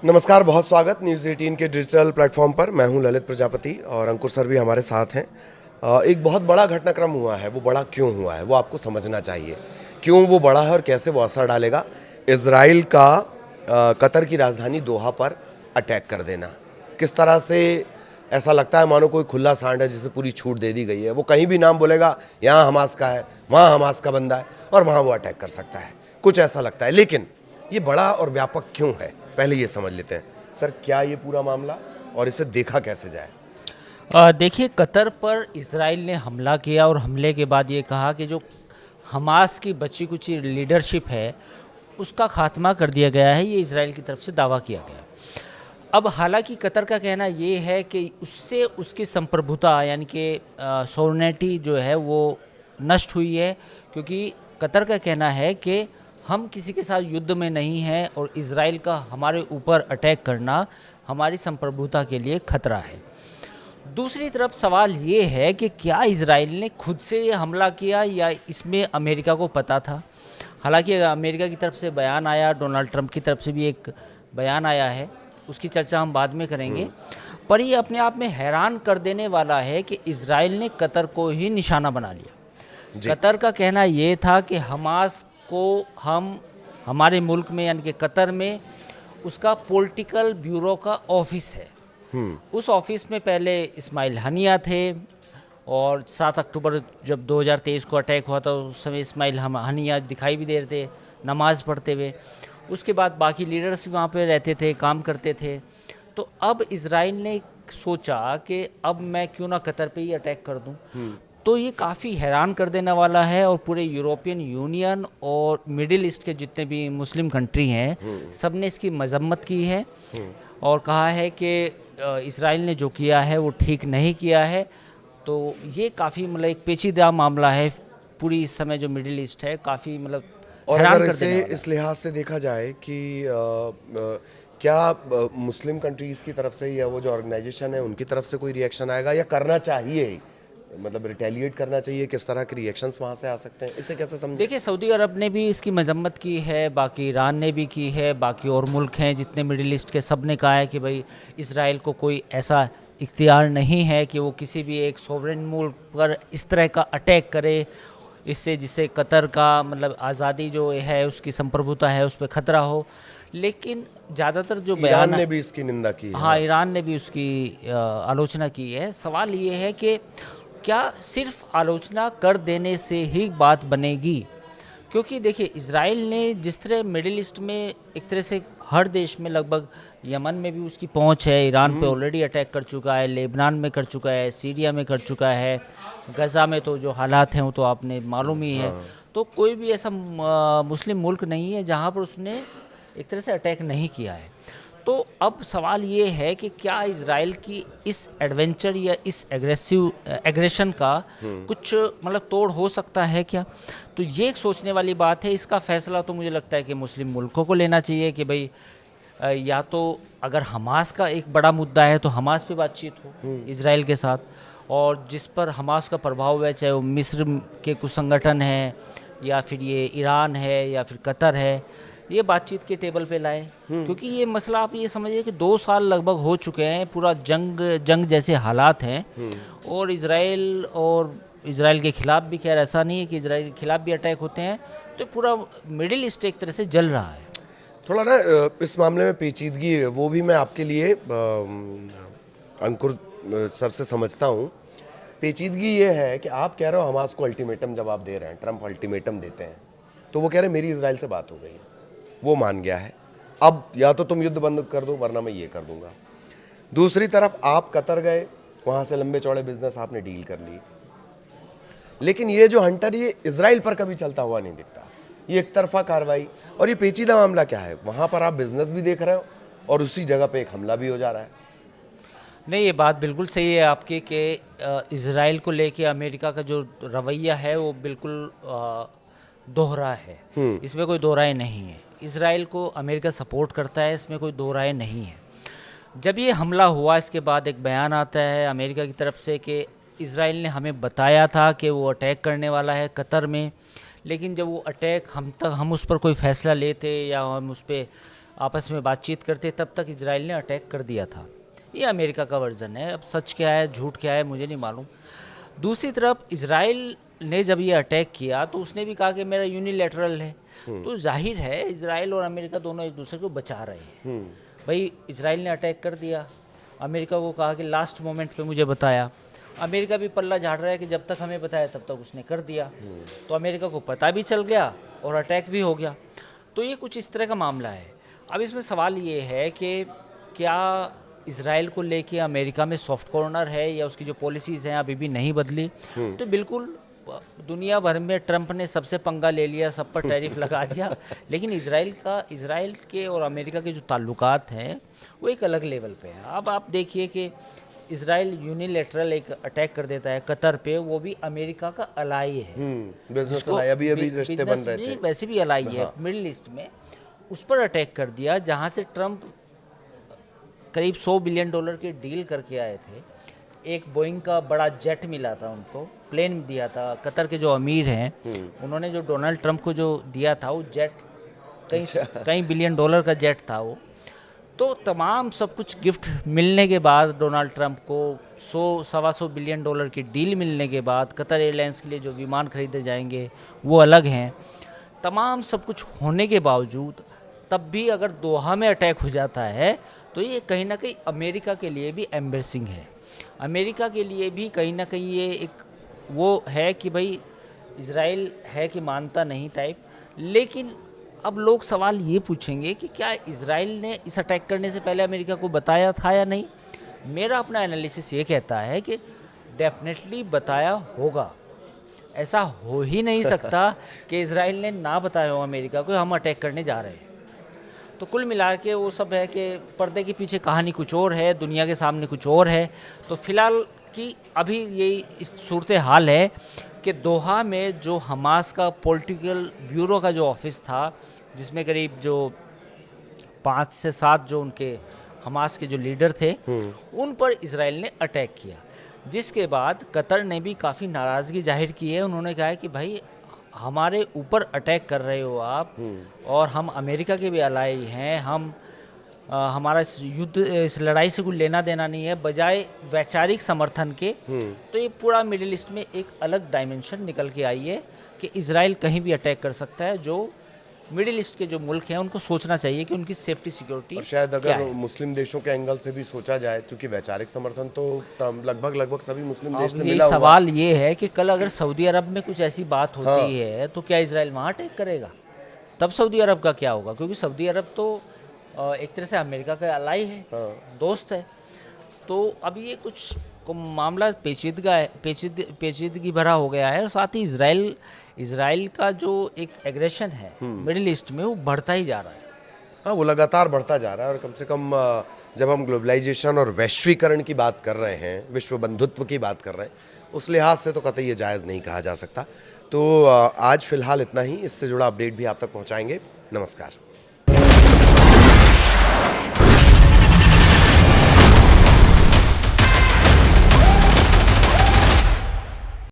नमस्कार, बहुत स्वागत न्यूज़ 18 के डिजिटल प्लेटफॉर्म पर। मैं हूं ललित प्रजापति और अंकुर सर भी हमारे साथ हैं। एक बहुत बड़ा घटनाक्रम हुआ है, वो बड़ा क्यों हुआ है वो आपको समझना चाहिए। क्यों वो बड़ा है और कैसे वो असर डालेगा। इजराइल का कतर की राजधानी दोहा पर अटैक कर देना, किस तरह से ऐसा लगता है मानो कोई खुला सांड है जिसे पूरी छूट दे दी गई है। वो कहीं भी नाम बोलेगा, यहाँ हमास का है, वहाँ हमास का बंदा है और वहाँ वो अटैक कर सकता है, कुछ ऐसा लगता है। लेकिन ये बड़ा और व्यापक क्यों है, पहले ये समझ लेते हैं। सर, क्या ये पूरा मामला और इसे देखा कैसे जाए? देखिए, कतर पर इज़राइल ने हमला किया और हमले के बाद ये कहा कि जो हमास की बची कुची लीडरशिप है उसका खात्मा कर दिया गया है। ये इज़राइल की तरफ से दावा किया गया। अब हालांकि कतर का कहना ये है कि उससे उसकी संप्रभुता यानी कि सोवरेनिटी जो है वो नष्ट हुई है, क्योंकि कतर का कहना है कि हम किसी के साथ युद्ध में नहीं हैं और इज़राइल का हमारे ऊपर अटैक करना हमारी संप्रभुता के लिए खतरा है। दूसरी तरफ सवाल ये है कि क्या इज़राइल ने खुद से ये हमला किया या इसमें अमेरिका को पता था। हालांकि अमेरिका की तरफ से बयान आया, डोनाल्ड ट्रंप की तरफ से भी एक बयान आया है, उसकी चर्चा हम बाद में करेंगे। पर ये अपने आप में हैरान कर देने वाला है कि इज़राइल ने कतर को ही निशाना बना लिया। कतर का कहना ये था कि हमास को हम हमारे मुल्क में यानी कि कतर में उसका पॉलिटिकल ब्यूरो का ऑफिस है। उस ऑफिस में पहले इस्माइल हनिया थे और 7 अक्टूबर जब 2023 को अटैक हुआ था उस समय इस्माइल हनिया दिखाई भी दे रहे थे नमाज़ पढ़ते हुए। उसके बाद बाकी लीडर्स वहाँ पे रहते थे, काम करते थे। तो अब इज़राइल ने सोचा कि अब मैं क्यों ना कतर पे ही अटैक कर दूँ। तो ये काफ़ी हैरान कर देने वाला है और पूरे यूरोपियन यूनियन और मिडिल ईस्ट के जितने भी मुस्लिम कंट्री हैं सब ने इसकी मजम्मत की है और कहा है कि इज़राइल ने जो किया है वो ठीक नहीं किया है। तो ये काफ़ी मतलब एक पेचीदा मामला है। पूरी इस समय जो मिडिल ईस्ट है काफ़ी मतलब और हैरान अगर कर इसे देने वाला इस लिहाज से देखा जाए कि क्या मुस्लिम कंट्रीज़ की तरफ से या वो जो ऑर्गेनाइजेशन है उनकी तरफ से कोई रिएक्शन आएगा या करना चाहिए, मतलब रिटेलिएट करना चाहिए, किस तरह के रिएक्शंस वहाँ से आ सकते हैं, इसे कैसे समझें? देखिए, सऊदी अरब ने भी इसकी मजम्मत की है, बाकी ईरान ने भी की है, बाकी और मुल्क हैं जितने मिडिल ईस्ट के, सब ने कहा है कि भाई इज़राइल को कोई ऐसा इख्तियार नहीं है कि वो किसी भी एक सोवरेन मुल्क पर इस तरह का अटैक करे, इससे जिससे कतर का मतलब आज़ादी जो है उसकी संप्रभुता है उस पर ख़तरा हो। लेकिन ज़्यादातर जो ईरान बयान ने भी इसकी निंदा की है। हाँ, ईरान ने भी उसकी आलोचना की है। सवाल ये है कि क्या सिर्फ आलोचना कर देने से ही बात बनेगी? क्योंकि देखिए, इज़राइल ने जिस तरह मिडिल ईस्ट में एक तरह से हर देश में, लगभग यमन में भी उसकी पहुंच है, ईरान पे ऑलरेडी अटैक कर चुका है, लेबनान में कर चुका है, सीरिया में कर चुका है, गज़ा में तो जो हालात हैं वो तो आपने मालूम ही है। तो कोई भी ऐसा मुस्लिम मुल्क नहीं है जहां पर उसने एक तरह से अटैक नहीं किया है। तो अब सवाल ये है कि क्या इज़राइल की इस एडवेंचर या इस एग्रेशन का कुछ मतलब तोड़ हो सकता है क्या? तो ये एक सोचने वाली बात है। इसका फैसला तो मुझे लगता है कि मुस्लिम मुल्कों को लेना चाहिए कि भाई या तो अगर हमास का एक बड़ा मुद्दा है तो हमास पे बातचीत हो इज़राइल के साथ, और जिस पर हमास का प्रभाव है, चाहे वो मिस्र के कुछ संगठन हैं या फिर ये ईरान है या फिर कतर है, ये बातचीत के टेबल पे लाएं। क्योंकि ये मसला आप ये समझिए कि 2 साल लगभग हो चुके हैं, पूरा जंग जैसे हालात हैं और इज़राइल के ख़िलाफ़ भी, खैर ऐसा नहीं है कि इज़राइल के ख़िलाफ़ भी अटैक होते हैं, तो पूरा मिडिल ईस्ट एक तरह से जल रहा है। थोड़ा ना इस मामले में पेचीदगी है, वो भी मैं आपके लिए अंकुर सर से समझता हूँ। पेचीदगी ये है कि आप कह रहे हो हमास को अल्टीमेटम जब आप दे रहे हैं, ट्रंप अल्टीमेटम देते हैं, तो वो कह रहे हैं मेरी इजराइल से बात हो गई है, वो मान गया है, अब या तो तुम युद्ध बंद कर दो वरना मैं ये कर दूंगा। दूसरी तरफ आप कतर गए, वहाँ से लंबे चौड़े बिजनेस आपने डील कर ली, लेकिन ये जो हंटर ये इजराइल पर कभी चलता हुआ नहीं दिखता। ये एक तरफा कार्रवाई और ये पेचीदा मामला क्या है, वहाँ पर आप बिजनेस भी देख रहे हो और उसी जगह पे एक हमला भी हो जा रहा है। नहीं, ये बात बिल्कुल सही है आपकी कि इज़राइल को लेके अमेरिका का जो रवैया है वो बिल्कुल दोहरा है। इसमें कोई दो राय नहीं है। इज़राइल को अमेरिका सपोर्ट करता है, इसमें कोई दो राय नहीं है। जब ये हमला हुआ इसके बाद एक बयान आता है अमेरिका की तरफ से कि इज़राइल ने हमें बताया था कि वो अटैक करने वाला है कतर में, लेकिन जब वो अटैक हम उस पर कोई फ़ैसला लेते या हम उस पर आपस में बातचीत करते तब तक इजराइल ने अटैक कर दिया था। ये अमेरिका का वर्जन है, अब सच क्या है झूठ क्या है मुझे नहीं मालूम। दूसरी तरफ इजराइल ने जब ये अटैक किया तो उसने भी कहा कि मेरा यूनिलैटरल है, तो जाहिर है इजराइल और अमेरिका दोनों एक दूसरे को बचा रहे हैं। भाई इजराइल ने अटैक कर दिया, अमेरिका को कहा कि लास्ट मोमेंट पे मुझे बताया, अमेरिका भी पल्ला झाड़ रहा है कि जब तक हमें बताया तब तक उसने कर दिया, तो अमेरिका को पता भी चल गया और अटैक भी हो गया। तो ये कुछ इस तरह का मामला है। अब इसमें सवाल ये है कि क्या इजराइल को लेके अमेरिका में सॉफ्ट कॉर्नर है या उसकी जो पॉलिसीज़ हैं अभी भी नहीं बदली। तो बिल्कुल दुनिया भर में ट्रंप ने सबसे पंगा ले लिया, सब पर टैरिफ लगा दिया, लेकिन इजराइल के और अमेरिका के जो ताल्लुकात हैं वो एक अलग लेवल पे है। अब आप देखिए कि इजराइल यूनिलेटरल एक अटैक कर देता है कतर पे, वो भी अमेरिका का अलाई है, बिजनेस अभी रिश्ते बन रहे थे, वैसे भी अलाई है मिडिल ईस्ट में, उस पर अटैक कर दिया जहाँ से ट्रंप करीब $100 बिलियन की डील करके आए थे। एक बोइंग का बड़ा जेट मिला था उनको, प्लेन दिया था। कतर के जो अमीर हैं उन्होंने जो डोनाल्ड ट्रंप को जो दिया था वो जेट कई $1 बिलियन का जेट था वो। तो तमाम सब कुछ गिफ्ट मिलने के बाद डोनाल्ड ट्रंप को 100-125 बिलियन डॉलर की डील मिलने के बाद कतर एयरलाइंस के लिए जो विमान खरीदे जाएंगे वो अलग हैं, तमाम सब कुछ होने के बावजूद तब भी अगर दोहा में अटैक हो जाता है तो ये कहीं ना कहीं अमेरिका के लिए भी एम्बेरसिंग है। अमेरिका के लिए भी कहीं ना कहीं ये एक वो है कि भाई इजराइल है कि मानता नहीं टाइप। लेकिन अब लोग सवाल ये पूछेंगे कि क्या इजराइल ने इस अटैक करने से पहले अमेरिका को बताया था या नहीं। मेरा अपना एनालिसिस ये कहता है कि डेफिनेटली बताया होगा। ऐसा हो ही नहीं सकता कि इजराइल ने ना बताया हो अमेरिका को हम अटैक करने जा रहे हैं। तो कुल मिला के वो सब है कि पर्दे के पीछे कहानी कुछ और है, दुनिया के सामने कुछ और है। तो फिलहाल की अभी यही इस सूरत हाल है कि दोहा में जो हमास का पॉलिटिकल ब्यूरो का जो ऑफिस था, जिसमें करीब जो 5 से 7 जो उनके हमास के जो लीडर थे उन पर इजराइल ने अटैक किया, जिसके बाद कतर ने भी काफ़ी नाराज़गी जाहिर की है। उन्होंने कहा है कि भाई हमारे ऊपर अटैक कर रहे हो आप, और हम अमेरिका के भी अलाई हैं, हम हमारा इस युद्ध इस लड़ाई से कुछ लेना देना नहीं है, बजाय वैचारिक समर्थन के। तो ये पूरा मिडिल ईस्ट में एक अलग डायमेंशन निकल के आई है कि इजराइल कहीं भी अटैक कर सकता है। जो मिडिल ईस्ट के जो मुल्क हैं उनको सोचना चाहिए कि उनकी सेफ्टी सिक्योरिटी और शायद अगर मुस्लिम देशों के एंगल से भी सोचा जाए, क्योंकि वैचारिक समर्थन तो लगभग सभी मुस्लिम देश ने मिला हुआ। सवाल ये है कि कल अगर सऊदी अरब में कुछ ऐसी बात होती है तो क्या इजराइल वहाँ अटैक करेगा? तब सऊदी अरब का क्या होगा? क्योंकि सऊदी अरब तो एक तरह से अमेरिका का अलाई है, दोस्त है। तो अब ये कुछ मामला पेचीदगी भरा हो गया है, और साथ ही इजराइल का जो एक एग्रेशन है मिडिल ईस्ट में वो बढ़ता ही जा रहा है। हाँ, वो लगातार बढ़ता जा रहा है। और कम से कम जब हम ग्लोबलाइजेशन और वैश्वीकरण की बात कर रहे हैं, विश्व बंधुत्व की बात कर रहे हैं, उस लिहाज से तो कतई ये जायज़ नहीं कहा जा सकता। तो आज फिलहाल इतना ही। इससे जुड़ा अपडेट भी आप तक पहुँचाएंगे। नमस्कार।